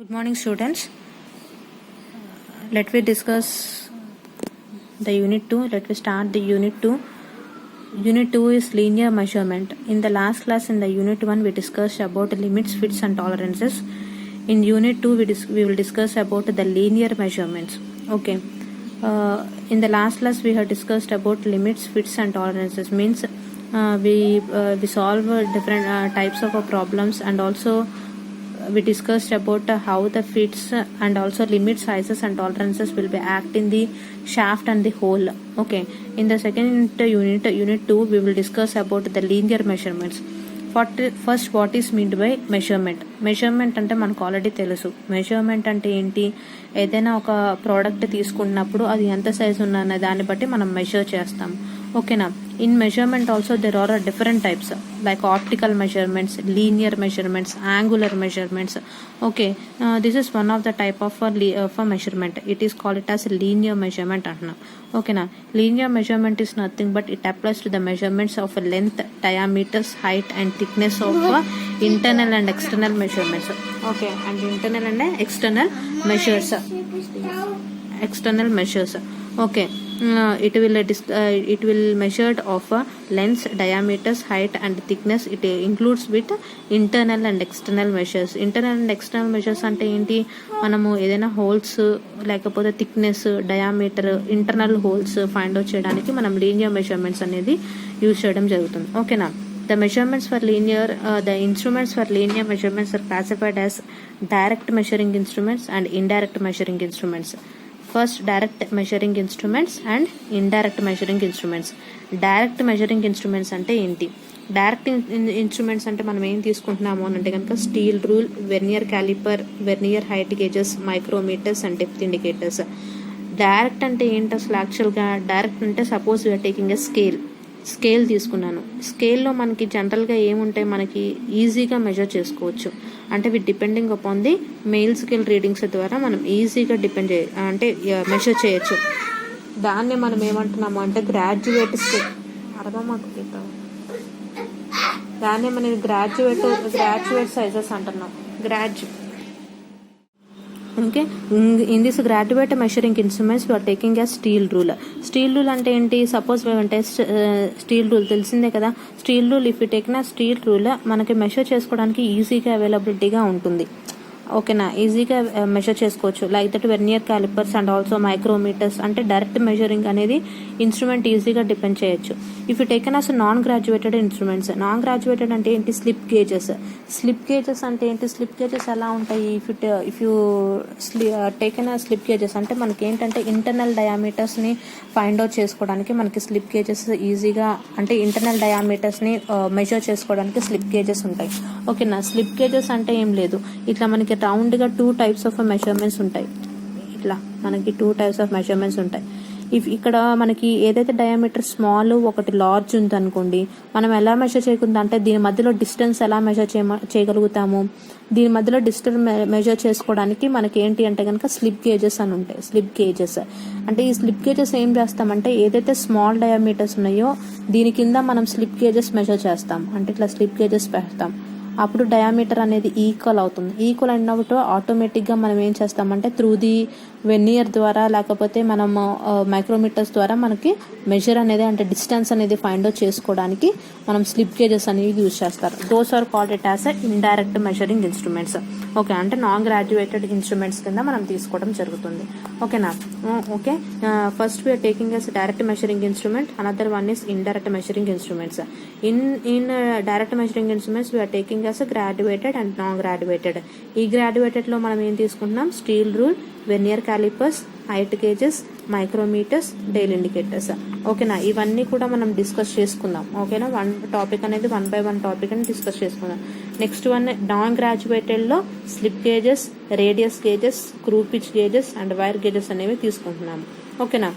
Good morning, students. Let we discuss the unit 2. Let we start the unit 2. Unit 2 is linear measurement. In the last class in the unit 1 we discussed about limits, fits and tolerances. In unit 2 we will discuss about the linear measurements. Okay. In the last class we have discussed about limits, fits and tolerances. Means we solve different types of problems, and also we discussed about how the fits and also limit, sizes and tolerances will be act in the shaft and the hole. Okay, in the second unit 2 we will discuss about the linear measurements. First, what is meant by measurement? Measurement అంటే మనకు already తెలుసు. Measurement అంటే ఏంటి? ఏదైనా ఒక product తీసుకున్నప్పుడు అది ఎంత సైజు ఉన్న దాన్ని బట్టి మనం మెజర్ చేస్తాం. ఓకేనా? In measurement also there are different types like optical measurements, linear measurements, angular measurements. Okay, this is one of the type of measurement. It is called it as linear measurement అంటున్నాం. ఓకేనా? Linear measurement is nothing but it applies to the measurements of length, diameters, height and thickness of internal and external measurements. Okay, and internal and external measures. Okay, it will measured of length, diameters, height and thickness. It includes with internal and external measures. Internal and external measures అంటే ఏంటి? మనము ఏదైనా holes లేకపోతే thickness, diameter, internal holes find out చేయడానికి మనం linear measurements అనేది use చేయడం జరుగుతుంది. ఓకేనా? The measurements for the instruments for linear measurements are classified as direct measuring instruments and indirect measuring instruments. First, direct measuring instruments and indirect measuring instruments. Direct measuring instruments అంటే ఏంటి? Direct instruments అంటే మనం ఏం తీసుకుంటున్నాము అంటే కనుక steel rule, vernier caliper, vernier height gauges, micrometers and depth indicators. Direct అంటే ఏంటి అసలు? యాక్చువల్గా డైరెక్ట్ అంటే suppose you are taking a scale తీసుకున్నాను. స్కేల్లో మనకి జనరల్గా ఏముంటాయి, మనకి ఈజీగా మెజర్ చేసుకోవచ్చు. అంటే with depending upon the mail scale readings ద్వారా మనం ఈజీగా మెజర్ చేయొచ్చు. దాన్నే మనం ఏమంటున్నాము అంటే గ్రాడ్యుయేట్ స్కేల్. దాన్నే మనం గ్రాడ్యుయేట్ సైజెస్ అంటున్నాం. Okay, in this graduate measuring instruments we are taking a steel rule. Steel rule అంటే ఏంటి? సపోజ్ అంటే స్టీల్ రూల్ తెలిసిందే కదా. Steel rule if you take నా స్టీల్ రూల్ మనకి మెషర్ చేసుకోవడానికి ఈజీగా అవైలబిలిటీగా ఉంటుంది. ఓకేనా? ఈజీగా మెషర్ చేసుకోవచ్చు. Like that vernier calipers and also micrometers అంటే డైరెక్ట్ మెజరింగ్ అనేది ఇన్స్ట్రుమెంట్ ఈజీగా డిపెండ్ చేయొచ్చు. If you taken as non graduated instruments. Non graduated అంటే ఏంటి? స్లిప్ గేజెస్ అంటే ఏంటి? స్లిప్ గేజెస్ ఎలా ఉంటాయి? If you taken slip gauges అంటే మనకి ఏంటంటే ఇంటర్నల్ డయామీటర్స్ని ఫైండ్ అవుట్ చేసుకోవడానికి మనకి స్లిప్ గేజెస్ ఈజీగా అంటే ఇంటర్నల్ డయామీటర్స్ని మెజర్ చేసుకోవడానికి స్లిప్ గేజెస్ ఉంటాయి. ఓకేనా? స్లిప్ గేజెస్ అంటే ఏం లేదు, ఇట్లా మనకి రౌండ్గా 2 types ఆఫ్ మెజర్మెంట్స్ ఉంటాయి. ఇట్లా మనకి 2 types ఆఫ్ మెజర్మెంట్స్ ఉంటాయి. ఇక్కడ మనకి ఏదైతే డయామీటర్ స్మాల్, ఒకటి లార్జ్ ఉందనుకోండి, మనం ఎలా మెజర్ చేయకుండా అంటే దీని మధ్యలో డిస్టెన్స్ ఎలా మెజర్ చేయగలుగుతాము? దీని మధ్యలో డిస్టెన్స్ మెజర్ చేసుకోవడానికి మనకి ఏంటి అంటే కనుక స్లిప్ గేజెస్ అని ఉంటాయి. స్లిప్ గేజెస్ అంటే ఈ స్లిప్ గేజెస్ ఏం చేస్తామంటే ఏదైతే స్మాల్ డయామీటర్స్ ఉన్నాయో దీని కింద మనం స్లిప్ గేజెస్ మెజర్ చేస్తాం. అంటే ఇట్లా స్లిప్ గేజెస్ పెడతాం. అప్పుడు డయామీటర్ అనేది ఈక్వల్ అవుతుంది. ఈక్వల్ అయినప్పుడు ఆటోమేటిక్గా మనం ఏం చేస్తామంటే త్రూ ది వెర్నియర్ ద్వారా లేకపోతే మనం మైక్రోమీటర్స్ ద్వారా మనకి మెజర్ అనేది అంటే డిస్టెన్స్ అనేది ఫైండ్ అవుట్ చేసుకోవడానికి మనం స్లిప్ గేజెస్ అనేవి యూజ్ చేస్తారు. Those are called it as indirect measuring instruments. Okay, అంటే నాన్ గ్రాడ్యుయేటెడ్ ఇన్స్ట్రుమెంట్స్ కింద మనం తీసుకోవడం జరుగుతుంది. ఓకేనా? Okay, first we are taking as direct measuring instrument, another one is indirect measuring instruments. In direct measuring instruments we are taking as graduated and non graduated. ఈ graduated లో మనం ఏం తీసుకుంటున్నాం? Steel rule, vernier calipers, height gauges, micrometers, dial indicators. ఓకేనా? ఇవన్నీ కూడా మనం discuss చేసుకుందాం. ఓకేనా? వన్ టాపిక్ అనేది 1 by 1 టాపిక్ అని డిస్కస్ చేసుకుందాం. నెక్స్ట్ వన్ నాన్ గ్రాడ్యుయేటెడ్ లో slip gauges, radius gauges, screw pitch gauges and wire gauges అనేవి తీసుకుంటున్నాము. ఓకేనా?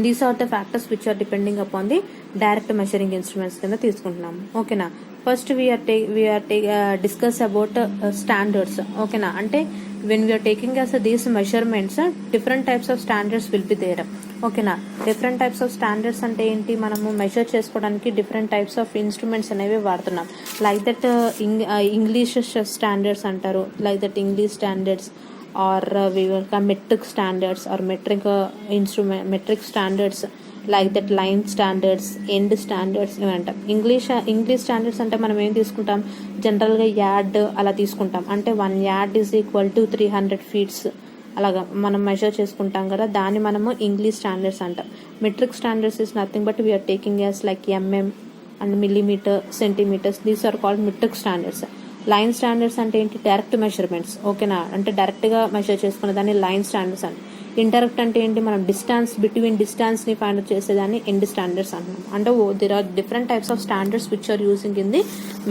These are the factors which are depending upon the direct measuring instruments కింద తీసుకుంటున్నాము. ఓకేనా? First discuss about standards. ఓకేనా? అంటే when we are taking as these measurements, different types of standards will be there. ఓకేనా. Different types of standards అంటే ఏంటి, మనము measure చేసుకోవడానికి డిఫరెంట్ టైప్స్ ఆఫ్ ఇన్స్ట్రుమెంట్స్ అనేవి వాడుతున్నాం. లైక్ దట్ ఇంగ్లీష్ స్టాండర్డ్స్ అంటారు, like that English standards or metric standards or metric standards, like that line standards, end standards ఇవి అంటాం. ఇంగ్లీష్ స్టాండర్డ్స్ అంటే మనం ఏం తీసుకుంటాం, జనరల్గా యార్డ్ అలా తీసుకుంటాం. అంటే 1 yard is equal to 300 feet అలాగా మనం మెజర్ చేసుకుంటాం కదా, దాన్ని మనము ఇంగ్లీష్ స్టాండర్డ్స్ అంటాం. Metric standards is nothing but we are taking as like mm and millimeter, centimeters, these are called metric standards. Line standards అంటే ఏంటి, డైరెక్ట్ మెజర్మెంట్స్. ఓకేనా, అంటే డైరెక్ట్గా మెజర్ చేసుకునే దాన్ని లైన్ స్టాండర్డ్స్ అంటే. ఇండైరెక్ట్ అంటే ఏంటి, మనం బిట్వీన్ డిస్టెన్స్ని ఫైండ్ అవుట్ చేసేదాన్ని ఎండ్ స్టాండర్డ్స్ అంటున్నాం. అంటే there are different types of standards which are using in the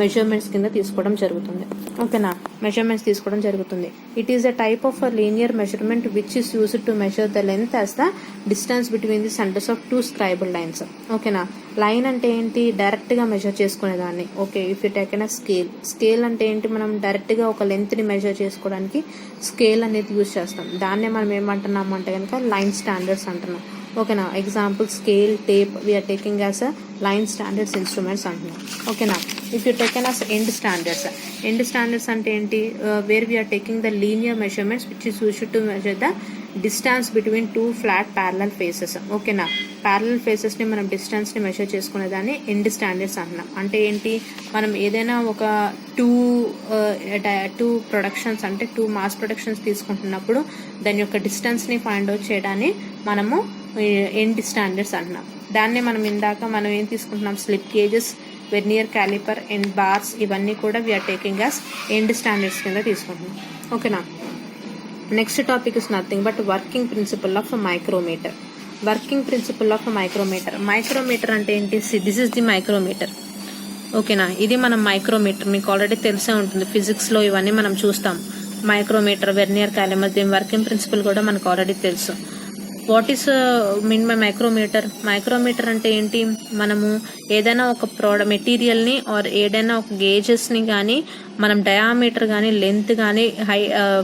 measurements కింద తీసుకోవడం జరుగుతుంది. ఓకేనా, మెజర్మెంట్స్ తీసుకోవడం జరుగుతుంది. It is a type of linear measurement which is used to measure the length as the distance between the centres of 2 scribed lines. ఓకేనా, line అంటే ఏంటి, డైరెక్ట్గా మెజర్ చేసుకునేదాన్ని. Okay, if you taken a scale అంటే ఏంటి, మనం డైరెక్ట్గా ఒక లెంత్ని మెజర్ చేసుకోవడానికి స్కేల్ అనేది యూజ్ చేస్తాం. దాన్నే మనం ఏమంటున్నాం అంటే కనుక లైన్ స్టాండర్డ్స్ అంటున్నాం. ఓకేనా, example scale, tape we are taking as a line standards instruments అంటున్నాం. ఓకేనా, if you taken as end standards అంటే ఏంటి, where we are taking the linear measurements which is used to measure the distance between 2 flat parallel faces. ఓకేనా, parallel ఫేసెస్ని మనం డిస్టెన్స్ని measure చేసుకునేదాన్ని end standards అంటున్నాం. అంటే ఏంటి, మనం ఏదైనా ఒక టూ ప్రొడక్షన్స్ అంటే 2 మాస్ ప్రొడక్షన్స్ తీసుకుంటున్నప్పుడు దాని యొక్క డిస్టెన్స్ని ఫైండ్ అవుట్ చేయడాన్ని మనము ఎండ్ స్టాండర్డ్స్ అంటున్నాం. దాన్నే మనం మనం ఏం తీసుకుంటున్నాం, slip gauges, vernier caliper, end bars, ఇవన్నీ కూడా we are taking as end standards కింద తీసుకుంటున్నాం. ఓకేనా, next topic is nothing but working principle of micrometer. Micrometer అంటే ఏంటి, దిస్ ఇస్ ది మైక్రోమీటర్. ఓకేనా, ఇది మనం మైక్రోమీటర్ మీకు ఆల్రెడీ తెలిసే ఉంటుంది, ఫిజిక్స్లో ఇవన్నీ మనం చూస్తాం. మైక్రోమీటర్, వెర్నియర్ క్యాలిపర్, దీని వర్కింగ్ ప్రిన్సిపల్ కూడా మనకు ఆల్రెడీ తెలుసు. What is mean by micrometer అంటే ఏంటి, మనము ఏదైనా ఒక మెటీరియల్ని ఆర్ ఏదైనా ఒక గేజెస్ని కానీ మనం డయామీటర్ కానీ లెంత్ కానీ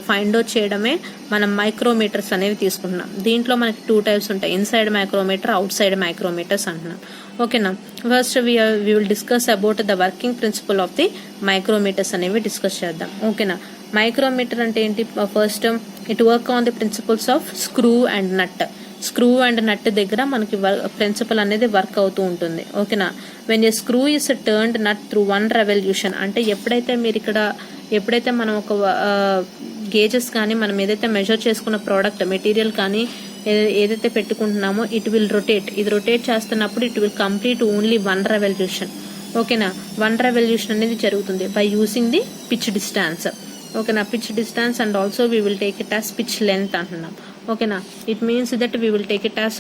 ఫైండ్ అవుట్ చేయడమే మనం మైక్రోమీటర్స్ అనేవి తీసుకుంటున్నాం. దీంట్లో మనకి 2 types ఉంటాయి, inside micrometer, outside micrometers అంటున్నాం. ఓకేనా, first we will discuss about the working principle of the micrometers అనేవి డిస్కస్ చేద్దాం. ఓకేనా, మైక్రోమీటర్ అంటే ఏంటి, first it work on the principles of screw and nut దగ్గర మనకి ప్రిన్సిపల్ అనేది వర్క్ అవుతూ ఉంటుంది. ఓకేనా, when a screw is turned nut through 1 revolution, అంటే ఎప్పుడైతే మనం ఒక గేజెస్ కానీ మనం ఏదైతే మెజర్ చేసుకున్న ప్రోడక్ట్ మెటీరియల్ కానీ ఏదైతే పెట్టుకుంటున్నామో ఇట్ విల్ రొటేట్. ఇది రొటేట్ చేస్తున్నప్పుడు it will complete only 1 revolution. ఓకేనా, 1 revolution అనేది జరుగుతుంది by using the pitch distance. ఓకేనా, pitch distance and also we will take it as pitch length అంటున్నాం. ఓకేనా, it means that we will take it as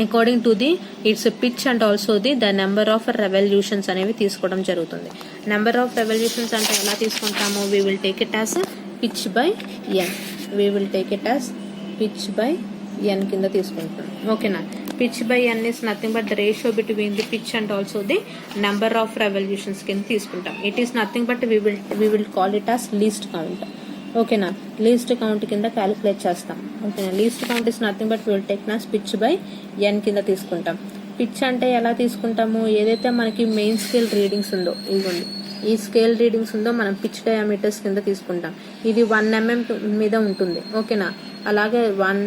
according to the its pitch and also the number of revolutions అనేవి తీసుకోవడం జరుగుతుంది. Number of revolutions అంటే ఎలా తీసుకుంటాము, we will take it as pitch by N కింద తీసుకుంటాం. ఓకేనా, pitch by N is nothing but the ratio between the pitch and also the number of revolutions కింద తీసుకుంటాం. It is nothing but we will call it as least count. ఓకేనా, least count కింద calculate చేస్తాం. ఓకేనా, least count is nothing but will take నాస్ pitch by N కింద తీసుకుంటాం. Pitch అంటే ఎలా తీసుకుంటాము, ఏదైతే మనకి మెయిన్ స్కేల్ రీడింగ్స్ ఉందో, ఇదిగోండి ఈ స్కేల్ రీడింగ్స్ ఉందో మనం పిచ్ డయామీటర్స్ కింద తీసుకుంటాం. ఇది 1 mm మీద ఉంటుంది. ఓకేనా, అలాగే 1,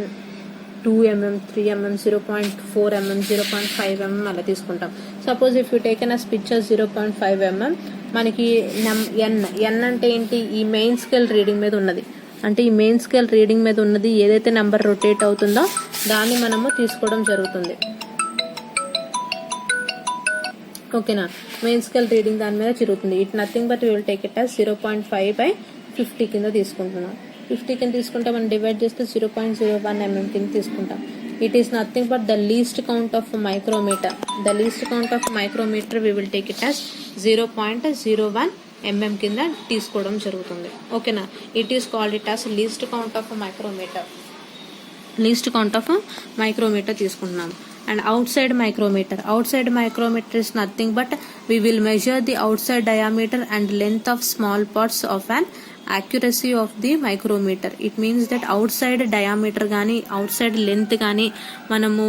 2 mm, 3 mm, 0.4 mm, 0.5 mm అలా తీసుకుంటాం. Suppose if you taken as picture 0.5 mm, మనకి ఎన్ అంటే ఏంటి, ఈ మెయిన్ స్కేల్ రీడింగ్ మీద ఉన్నది. అంటే ఈ మెయిన్ స్కేల్ రీడింగ్ మీద ఉన్నది ఏదైతే నెంబర్ రొటేట్ అవుతుందో దాన్ని మనము తీసుకోవడం జరుగుతుంది. ఓకేనా, మెయిన్ స్కేల్ రీడింగ్ దాని మీద తిరుగుతుంది. It nothing but will take it as 0.5/50 కింద తీసుకుంటున్నాం. 50 కింద తీసుకుంటే మనం డివైడ్ చేస్తే 0.01 mm కింద తీసుకుంటాం. It is nothing but the least count of micrometer. We will take it as 0.01 mm కింద తీసుకోవడం జరుగుతుంది. ఓకేనా, it is called it as least count of micrometer తీసుకుంటున్నాం. And outside micrometer is nothing but we will measure the outside diameter and length of small parts of an accuracy of the micrometer. It means that outside diameter గానీ outside length గానీ మనము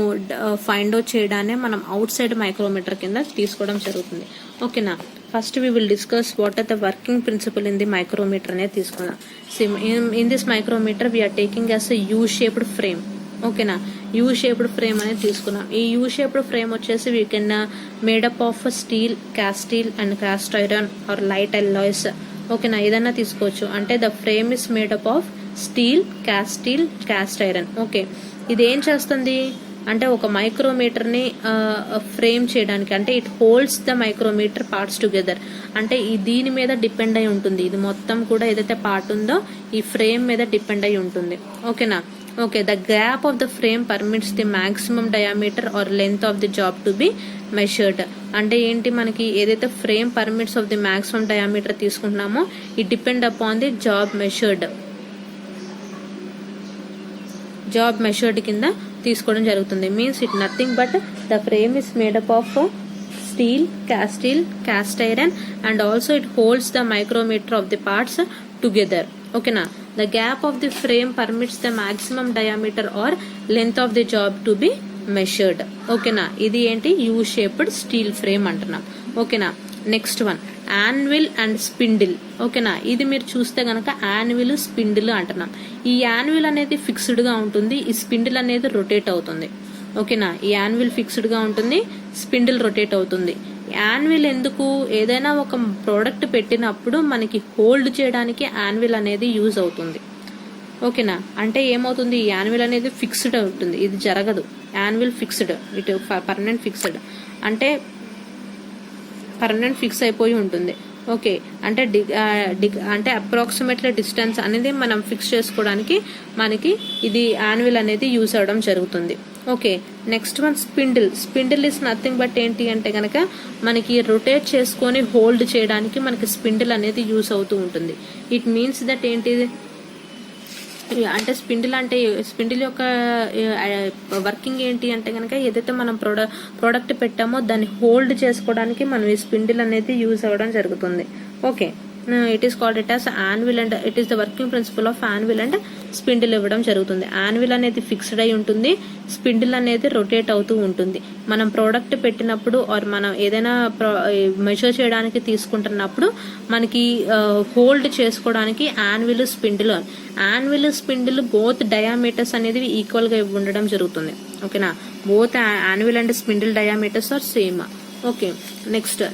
find out చేయడానే మనం outside micrometer కింద తీసుకోవడం జరుగుతుంది. ఓకేనా. First we will discuss what are the working principle in the micrometer అనేది తీసుకుందాం. in this micrometer we are taking as a U-shaped frame. ఓకేనా. U-shaped frame అనేది తీసుకున్నాం. ఈ U-shaped frame వచ్చేసి we can made up of steel, cast steel and cast iron or light alloys. ఓకేనా. ఏదన్నా తీసుకోవచ్చు. అంటే the frame is made up of steel, cast iron. Okay. ఇది ఏం చేస్తుంది అంటే ఒక మైక్రోమీటర్ని ఫ్రేమ్ చేయడానికి, అంటే it holds the micrometer parts together. అంటే దీని మీద డిపెండ్ అయి ఉంటుంది. ఇది మొత్తం కూడా ఏదైతే పార్ట్ ఉందో ఈ ఫ్రేమ్ మీద డిపెండ్ అయి ఉంటుంది. ఓకేనా. Okay. The gap of the frame permits the maximum diameter or length of the job to be measured. అంటే ఏంటి, మనకి ఏదైతే frame permits of the maximum diameter తీసుకుంటున్నామో it depend upon the job measured కింద తీసుకోవడం జరుగుతుంది. Means it nothing but the frame is made up of steel, cast iron and also it holds the micrometer of the parts together. ఓకేనా. The gap of the frame permits the maximum diameter or length of the job to be measured. ఓకేనా. ఇది ఏంటి, you shaped steel frame అంటున్నాం. ఓకేనా. Next one anvil and spindle. ఓకేనా. ఇది మీరు చూస్తే గనక యాన్విల్, స్పిండిల్ అంటున్నాం. ఈ యాన్విల్ అనేది ఫిక్స్డ్ గా ఉంటుంది, ఈ స్పిండిల్ అనేది రొటేట్ అవుతుంది. ఓకేనా. ఈ యాన్విల్ ఫిక్స్డ్ గా ఉంటుంది, స్పిండిల్ రొటేట్ అవుతుంది. యాన్విల్ ఎందుకు, ఏదైనా ఒక ప్రోడక్ట్ పెట్టినప్పుడు మనకి హోల్డ్ చేయడానికి యాన్విల్ అనేది యూజ్ అవుతుంది. ఓకేనా. అంటే ఏమవుతుంది, ఈ యాన్విల్ అనేది ఫిక్స్డ్ అవుతుంది, ఇది జరగదు. యాన్విల్ ఫిక్స్డ్, ఇటు పర్మనెంట్ ఫిక్స్డ్ అంటే పర్మనెంట్ ఫిక్స్ అయిపోయి ఉంటుంది. ఓకే. అంటే అంటే అప్రాక్సిమేట్లీ డిస్టెన్స్ అనేది మనం ఫిక్స్ చేసుకోవడానికి మనకి ఇది యాన్విల్ అనేది యూజ్ అవడం జరుగుతుంది. Okay. Next one spindle is nothing but ఏంటి అంటే కనుక మనకి రొటేట్ చేసుకొని హోల్డ్ చేయడానికి మనకి స్పిండిల్ అనేది యూజ్ అవుతూ ఉంటుంది. ఇట్ మీన్స్ దట్ ఏంటి అంటే స్పిండిల్ యొక్క వర్కింగ్ ఏంటి అంటే కనుక ఏదైతే మనం ప్రోడక్ట్ పెట్టామో దాన్ని హోల్డ్ చేసుకోవడానికి మనం ఈ స్పిండిల్ అనేది యూజ్ అవ్వడం జరుగుతుంది. Okay. It is called it as anvil and it is the working principle of anvil and spindle ఇవ్వడం జరుగుతుంది. యాన్విల్ అనేది ఫిక్స్డ్ అయి ఉంటుంది, స్పిండిల్ అనేది రొటేట్ అవుతూ ఉంటుంది. మనం ప్రోడక్ట్ పెట్టినప్పుడు ఆర్ మనం ఏదైనా మెజర్ చేయడానికి తీసుకుంటున్నప్పుడు మనకి హోల్డ్ చేసుకోవడానికి యాన్విల్, స్పిండిల్ బోత్ డయామీటర్స్ అనేది ఈక్వల్ గా ఉండడం జరుగుతుంది. ఓకేనా. Both anvil and spindle diameters are same. Okay.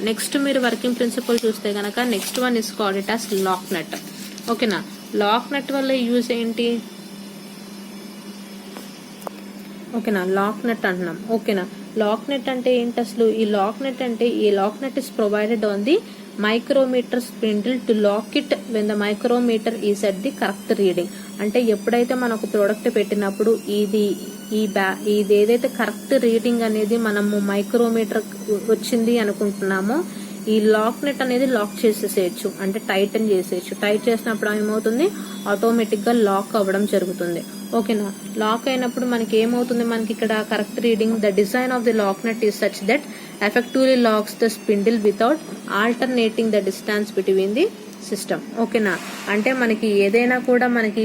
Next మీరు వర్కింగ్ ప్రిన్సిపల్ చూస్తే గనక next one is called it as lock nut. ఓకేనా. లాక్ నట్ వల్ల యూజ్ ఏంటి, ఓకేనా. లాక్ నట్ అంటున్నాం. ఓకేనా. లాక్ నట్ అంటే ఏంటి అసలు, ఈ lock nut is provided on the micrometer spindle to lock it when the micrometer is at the correct reading. అంటే ఎప్పుడైతే మనం ఒక ప్రోడక్ట్ పెట్టినప్పుడు ఇది ఏదైతే కరెక్ట్ రీడింగ్ అనేది మనము మైక్రోమీటర్ వచ్చింది అనుకుంటున్నామో ఈ లాక్ నెట్ అనేది లాక్ చేసేసేయచ్చు, అంటే టైటన్ చేసేయచ్చు. టైట్ చేసినప్పుడు ఏమవుతుంది, ఆటోమేటిక్ గా లాక్ అవ్వడం జరుగుతుంది. ఓకేనా. లాక్ అయినప్పుడు మనకి ఏమవుతుంది, మనకి ఇక్కడ correct reading the design of the lock nut is such that effectively locks the spindle without alternating the distance between the system. ఓకేనా. అంటే మనకి ఏదైనా కూడా మనకి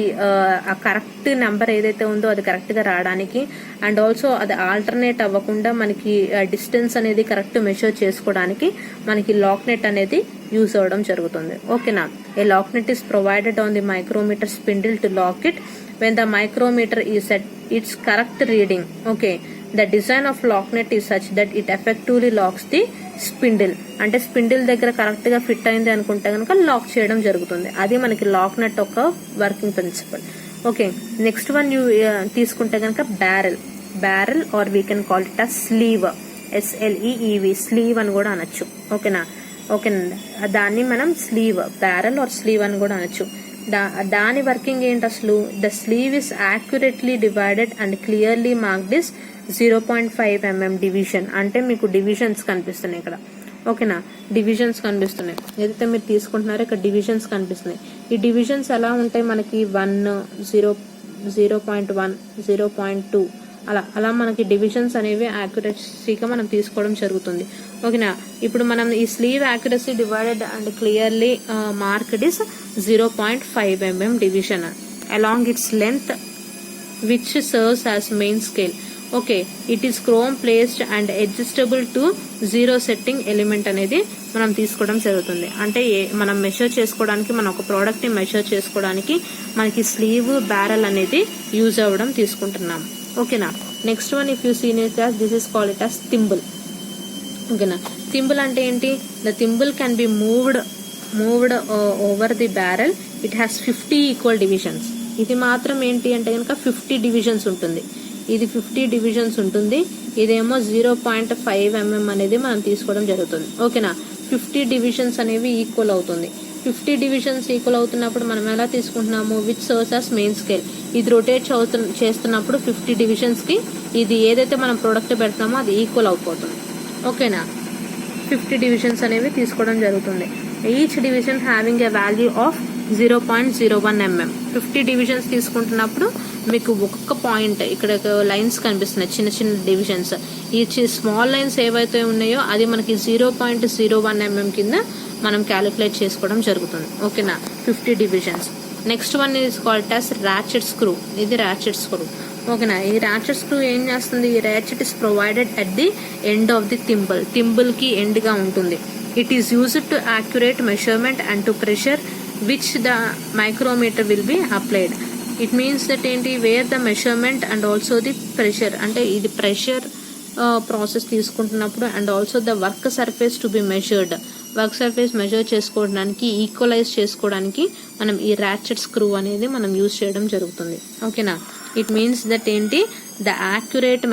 ఆ కరెక్ట్ నెంబర్ ఏదైతే ఉందో అది కరెక్ట్ గా రావడానికి అండ్ ఆల్సో అది ఆల్టర్నేట్ అవ్వకుండా మనకి డిస్టెన్స్ అనేది కరెక్ట్ మెజర్ చేసుకోవడానికి మనకి లాక్ నెట్ అనేది యూజ్ అవ్వడం జరుగుతుంది. ఓకేనా. A lock nut is provided on the micrometer spindle to lock it when the micrometer is at its correct reading. Okay. The design of lock net is such that it effectively locks the spindle. అంటే spindle దగ్గర correct గా fit అయింది అనుకుంటే కనుక lock చేయడం జరుగుతుంది. అది మనకి లాక్ నెట్ ఒక working principle. Okay. Next one తీసుకుంటే కనుక barrel or we can call it a sleeve, SLEEV, sleeve అని కూడా అనొచ్చు. ఓకేనా. ఓకేనండి. దాన్ని మనం బ్యారెల్ ఆర్ స్లీవ్ అని కూడా అనొచ్చు. దాని వర్కింగ్ ఏంటి అసలు, the slew is accurately divided and clearly marked is 0.5 mm division. అంటే మీకు డివిజన్స్ కనిపిస్తున్నాయి ఇక్కడ. ఓకేనా. డివిజన్స్ కనిపిస్తున్నాయి, ఏదైతే మీరు తీసుకుంటున్నారో ఇక్కడ డివిజన్స్ కనిపిస్తున్నాయి. ఈ డివిజన్స్ ఎలా ఉంటాయి మనకి 1, 0.1, 0.2 అలా మనకి డివిజన్స్ అనేవి యాక్యురసీగా మనం తీసుకోవడం జరుగుతుంది. ఓకేనా. ఇప్పుడు మనం ఈ sleeve accuracy divided and clearly marked is 0.5 mm division along its length which serves as main scale. Okay, it is chrome placed and adjustable to zero setting element అనేది మనం తీసుకోవడం జరుగుతుంది. అంటే మనం మెషర్ చేసుకోవడానికి, మన ఒక ప్రోడక్ట్ ని మెషర్ చేసుకోవడానికి మనకి స్లీవ్ బ్యారల్ అనేది యూజ్ అవ్వడం తీసుకుంటున్నాం. ఓకేనా. Next one, if you seen it as this is called it as thimble. ఓకేనా. థింబుల్ అంటే ఏంటి? The thimble can be moved over the barrel. It has 50 equal divisions. ఇది మాత్రం ఏంటి అంటే కనుక 50 డివిజన్స్ ఉంటుంది. ఇది 50 డివిజన్స్ ఉంటుంది. ఇదేమో 0.5 mm అనేది మనం తీసుకోవడం జరుగుతుంది. ఓకేనా. 50 డివిజన్స్ అనేవి ఈక్వల్ అవుతుంది. 50 డివిజన్స్ ఈక్వల్ అవుతున్నప్పుడు మనం ఎలా తీసుకుంటున్నాము? Which serves as main scale. ఇది రొటేట్ చేస్తున్నప్పుడు 50 డివిజన్స్ కి ఇది ఏదైతే మనం ప్రొడక్ట్ పెడతామో అది ఈక్వల్ అయిపోతుంది. ఓకేనా. 50 డివిజన్స్ అనేవి తీసుకోవడం జరుగుతుంది. Each division having a value of 0.01 mm. 50 divisions తీసుకుంటున్నప్పుడు మీకు ఒక్కొక్క పాయింట్ ఇక్కడ లైన్స్ కనిపిస్తున్నాయి, చిన్న చిన్న డివిజన్స్. ఈ స్మాల్ లైన్స్ ఏవైతే ఉన్నాయో అది మనకి 0.01 mm కింద మనం క్యాలిక్యులేట్ చేసుకోవడం జరుగుతుంది. ఓకేనా. 50 divisions. Next one is called as ratchet screw. ఇది రాచెట్ స్క్రూ. ఓకేనా. ఈ రాచెట్ స్క్రూ ఏం చేస్తుంది? ఈ ratchet is provided at the end of the thimble కి ఎండ్ గా ఉంటుంది. It is used to accurate measurement and to pressure which the micrometer will be applied. It means that ఏంటి, where the measurement and also the pressure, అంటే ఇది pressure process తీసుకుంటున్నప్పుడు and also the work surface to be measured. Work surface measure చేసుకోవడానికి, equalise చేసుకోవడానికి మనం ఈ రాచెట్ screw అనేది మనం యూజ్ చేయడం జరుగుతుంది. ఓకేనా. ఇట్ మీన్స్ దట్ ఏంటి, ద యాక్యురేట్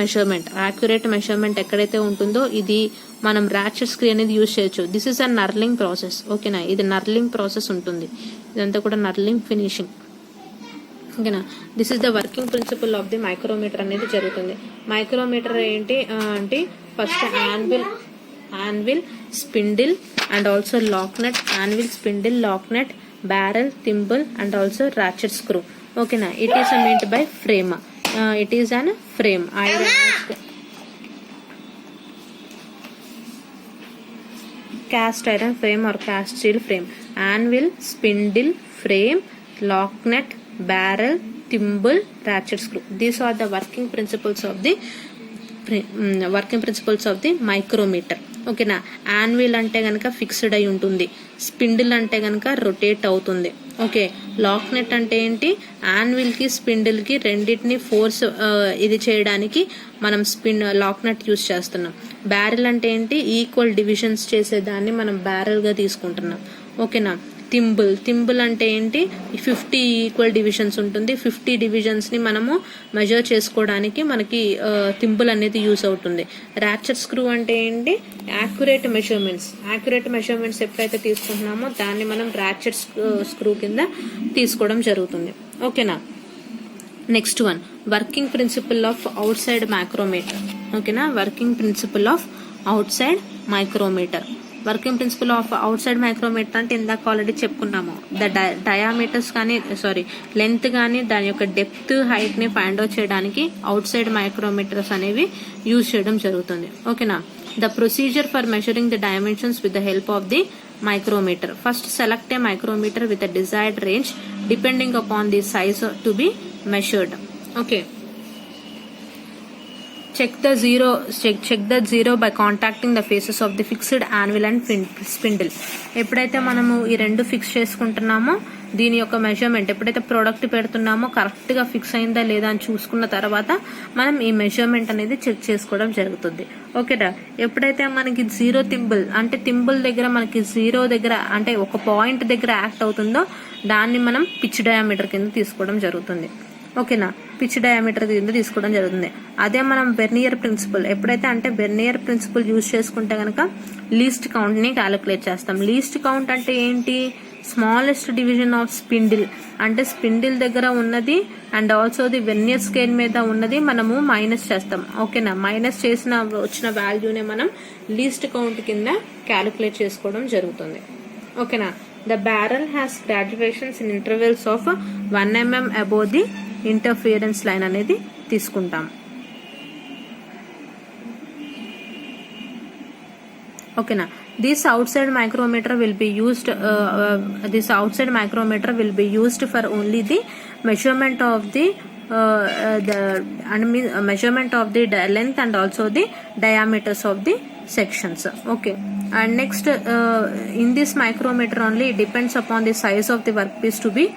మెజర్మెంట్ ఎక్కడైతే ఉంటుందో ఇది మనం రాచెట్ స్క్రూ అనేది యూజ్ చేయొచ్చు. This is a knurling process. ఓకేనా. ఇది నర్లింగ్ ప్రాసెస్ ఉంటుంది. ఇదంతా కూడా నర్లింగ్ ఫినిషింగ్. ఓకేనా. This is the working principle of the micrometer అనేది జరుగుతుంది. మైక్రోమీటర్ ఏంటి అంటే first anvil, spindle and also lock nut. Anvil, spindle, lock nut, barrel, thimble and also ratchet screw. ఓకేనా. It is meant by frame. It is an frame. Cast iron frame or cast steel frame. Anvil, spindle, frame, lock nut, barrel, thimble, ratchet screw. These are the working principles of the micrometer. ఓకేనా. Anvil అంటే కనుక fixed అయి ఉంటుంది. Spindle అంటే కనుక rotate అవుతుంది. Okay. Lock net అంటే ఏంటి? యాన్విల్ కి స్పిండిల్ కి రెండింటిని ఫోర్స్ ఇది చేయడానికి మనం లాక్ నెట్ యూజ్ చేస్తున్నాం. బ్యారెల్ అంటే ఏంటి? ఈక్వల్ డివిజన్స్ చేసేదాన్ని మనం బ్యారెల్ గా తీసుకుంటున్నాం. ఓకేనా. థింబుల్ అంటే ఏంటి? 50 ఈక్వల్ డివిజన్స్ ఉంటుంది. 50 డివిజన్స్ ని మనము మెజర్ చేసుకోవడానికి మనకి థింబుల్ అనేది యూజ్ అవుతుంది. రాచెట్ స్క్రూ అంటే ఏంటి? యాక్యురేట్ మెజర్మెంట్స్ ఎప్పుడైతే తీసుకుంటున్నామో దాన్ని మనం రాచెట్ స్క్రూ కింద తీసుకోవడం జరుగుతుంది. ఓకేనా. Next one, working principle of outside micrometer. ఓకేనా. Working principle of outside micrometer. Working principle of outside micrometer అంటే ఇందాక ఆల్రెడీ చెప్పుకున్నాము. ద డయామీటర్స్ కానీ లెంత్ కానీ దాని యొక్క డెప్త్, హైట్ ని ఫైండ్ అవుట్ చేయడానికి అవుట్ సైడ్ మైక్రోమీటర్స్ అనేవి యూజ్ చేయడం జరుగుతుంది. ఓకేనా. The procedure for measuring the dimensions with the help of the micrometer. First, select a micrometer with a desired range depending upon the size to be measured. Okay. Check the zero by contacting the faces of the fixed anvil and spindle. ఎప్పుడైతే మనము ఈ రెండు fix చేసుకుంటున్నామో దీని యొక్క measurement ఎప్పుడైతే product పెడుతున్నామో correct గా fix అయిందా లేదా అని చూసుకున్న తర్వాత మనం ఈ మెజర్మెంట్ అనేది చెక్ చేసుకోవడం జరుగుతుంది. ఓకేనా. ఎప్పుడైతే మనకి జీరో థింబుల్ అంటే థింబుల్ దగ్గర మనకి జీరో దగ్గర అంటే ఒక పాయింట్ దగ్గర యాక్ట్ అవుతుందో దాన్ని మనం పిచ్ డయామీటర్ కింద తీసుకోవడం జరుగుతుంది. ఓకేనా. పిచ్ డయామీటర్ కింద తీసుకోవడం జరుగుతుంది. అదే మనం వెర్నియర్ ప్రిన్సిపల్ ఎప్పుడైతే అంటే వెర్నియర్ ప్రిన్సిపల్ యూజ్ చేసుకుంటే కనుక లీస్ట్ కౌంట్ ని క్యాలిక్యులేట్ చేస్తాం. లీస్ట్ కౌంట్ అంటే ఏంటి? స్మాలెస్ట్ డివిజన్ ఆఫ్ స్పిండిల్ అంటే స్పిండిల్ దగ్గర ఉన్నది and also the vernier scale మీద ఉన్నది మనము మైనస్ చేస్తాం. ఓకేనా. మైనస్ వచ్చిన వాల్యూనే మనం లీస్ట్ కౌంట్ కింద క్యాలిక్యులేట్ చేసుకోవడం జరుగుతుంది. ఓకేనా. The barrel has graduations in intervals of 1 mm above the interference line అనేది తీసుకుంటాం. ఓకేనా. This outside micrometer will be used. This outside micrometer will be used for only the measurement of the measurement of the length and also the diameters of the sections. Okay. And next, in this micrometer only, it depends upon the size of the workpiece to be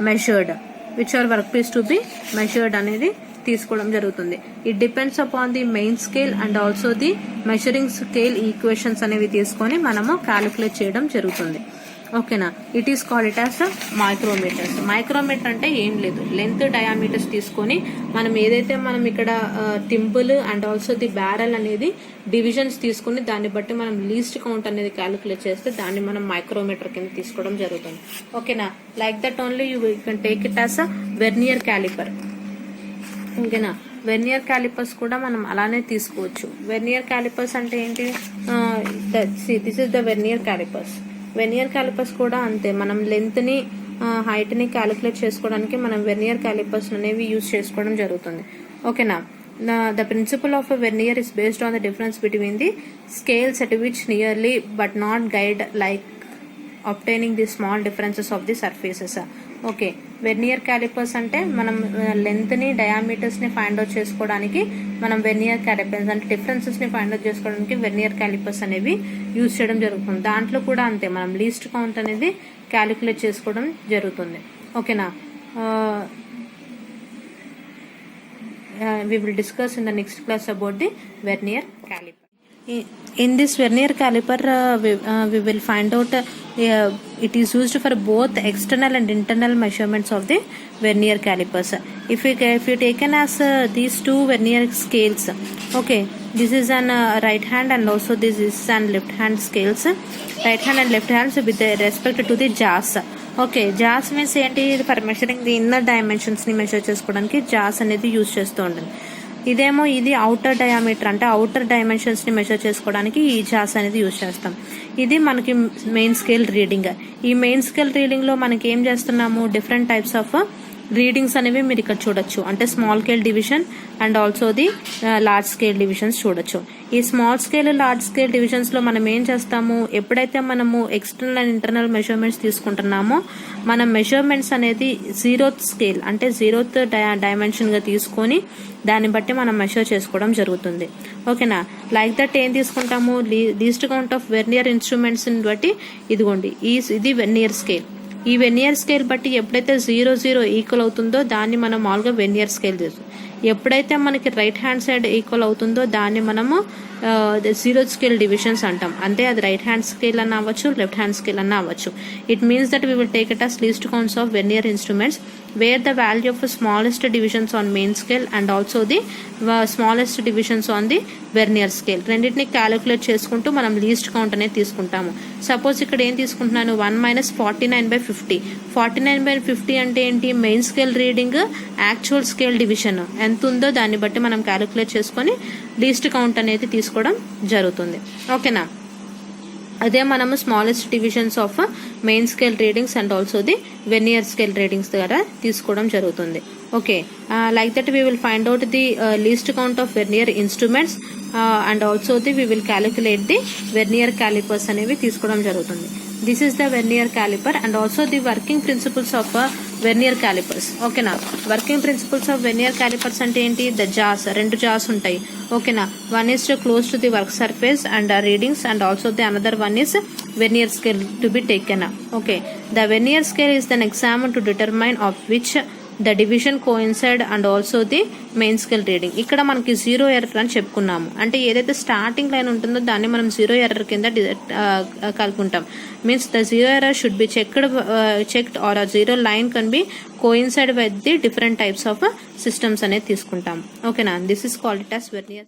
measured. Which are workpiece to be measured అనేది తీసుకోవడం జరుగుతుంది. It depends upon the main scale and also the measuring scale equations అనేవి తీసుకొని మనము calculate చేయడం జరుగుతుంది. ఓకేనా. It is called it as micrometers. Micrometer అంటే ఏం లేదు, లెంత్ డయామీటర్స్ తీసుకొని మనం ఏదైతే మనం ఇక్కడ టింపుల్ అండ్ ఆల్సో ది బ్యారల్ అనేది డివిజన్స్ తీసుకుని దాన్ని బట్టి మనం లీస్ట్ కౌంట్ అనేది క్యాలిక్యులేట్ చేస్తే దాన్ని మనం మైక్రోమీటర్ కింద తీసుకోవడం జరుగుతుంది. ఓకేనా. Like that only you can take it as a vernier calliper. ఓకేనా. వెర్నియర్ క్యాలిపర్స్ కూడా మనం అలానే తీసుకోవచ్చు. వెర్నియర్ క్యాలిపర్స్ అంటే ఏంటి? This is the vernier callipers. Vernier callipers కూడా అంతే, మనం లెంత్ ని హైట్ ని క్యాలిక్యులేట్ చేసుకోవడానికి మనం వెర్నియర్ క్యాలిపర్స్ అనేవి యూజ్ చేసుకోవడం జరుగుతుంది. ఓకేనా. The principle of a vernier is based on the difference between the scales at which nearly but not guide like obtaining the small differences of the surfaces. Okay. Vernier calipers అంటే మనం length ని diameters ని find out చేసుకోవడానికి మనం vernier calipers అంటే differences ని find out చేసుకోవడానికి vernier callipers అనేవి యూజ్ చేయడం జరుగుతుంది. దాంట్లో కూడా అంతే, మనం లీస్ట్ కౌంట్ అనేది క్యాలిక్యులేట్ చేసుకోవడం జరుగుతుంది. ఓకేనా. We will discuss in the next class about the vernier caliper. In this vernier caliper, we will find out it is used for both external and internal measurements of the vernier calipers. If you taken as these two vernier scales, okay, this is an right hand and also this is an left hand scales. Right hand and left hands with respect to the jaws. Okay. Jaws means ఏంటి? For measuring the inner dimensions ని measure చేసుకోవడానికి jaws అనేది use చేస్తూ ఉంటుంది. ఇదేమో ఇది outer diameter అంటే outer dimensions ని మెషర్ చేసుకోవడానికి ఈ జాస్ అనేది యూజ్ చేస్తాం. ఇది మనకి మెయిన్ స్కేల్ రీడింగ్. ఈ మెయిన్ స్కేల్ రీడింగ్ లో మనకి ఏం చేస్తున్నాము? డిఫరెంట్ టైప్స్ ఆఫ్ రీడింగ్స్ అనేవి మీరు ఇక్కడ చూడొచ్చు. అంటే small scale division and also the large scale divisions చూడొచ్చు. ఈ small scale large scale divisions లో మనం ఏం చేస్తాము? ఎప్పుడైతే మనము ఎక్స్టర్నల్ అండ్ ఇంటర్నల్ మెజర్మెంట్స్ తీసుకుంటున్నామో మన మెజర్మెంట్స్ అనేది జీరోత్ స్కేల్ అంటే జీరోత్ డైమెన్షన్ గా తీసుకొని దాన్ని బట్టి మనం మెషర్ చేసుకోవడం జరుగుతుంది. ఓకేనా. లైక్ దట్ ఏం తీసుకుంటాము? Least count of vernier instruments బట్టి ఇదిగోండి ఇది వెర్నియర్ స్కేల్. ఈ వెర్నియర్ స్కేల్ బట్టి ఎప్పుడైతే 0 ఈక్వల్ అవుతుందో దాన్ని మనం మామూలుగా వెర్నియర్ స్కేల్ చేస్తాం. ఎప్పుడైతే మనకి రైట్ హ్యాండ్ సైడ్ ఈక్వల్ అవుతుందో దాన్ని మనము జీరో స్కేల్ డివిజన్స్ అంటాం. అంటే అది రైట్ హ్యాండ్ స్కేల్ అన్న అవ్వచ్చు, లెఫ్ట్ హ్యాండ్ స్కేల్ అన్న అవ్వచ్చు. It means that we will take it as least counts of vernier instruments where the value of smallest divisions on main scale and also the smallest divisions on the vernier scale రెండింటిని calculate చేసుకుంటూ మనం least count అనేది తీసుకుంటాము. Suppose ఇక్కడ ఏం తీసుకుంటున్నాను? 1 - 49/50. 49/50 అంటే ఏంటి? Main scale reading actual scale division ఎంత ఉందో దాన్ని బట్టి మనం క్యాలిక్యులేట్ చేసుకొని లీస్ట్ కౌంట్ అనేది తీసుకోవడం జరుగుతుంది. ఓకేనా. అదే మనము smallest divisions of main scale readings and also the vernier scale readings ద్వారా తీసుకోవడం జరుగుతుంది. Okay. Like that we will find out the least count of vernier instruments and also the we will calculate the vernier callipers అనేవి తీసుకోవడం జరుగుతుంది. This is the vernier caliper and also the working principles of vernier calipers. ఓకేనా. Working principles of vernier calipers అంటే ఏంటి? The jaws, 2 jaws ఉంటాయి. ఓకేనా. One is close to the work surface and readings and also the another one is vernier scale to be taken. Okay. The vernier scale is then examine to determine of which the division coincide and also the main scale reading. ఇక్కడ మనకి 0 error అని చెప్పుకున్నాము. అంటే ఏదైతే starting line ఉంటుందో దాన్ని మనం 0 error కింద కలుపుకుంటాం. Means the 0 error should be checked or 0 line can be coincide with the different types of systems అనేది తీసుకుంటాం. ఓకేనా. This is called it as vernier.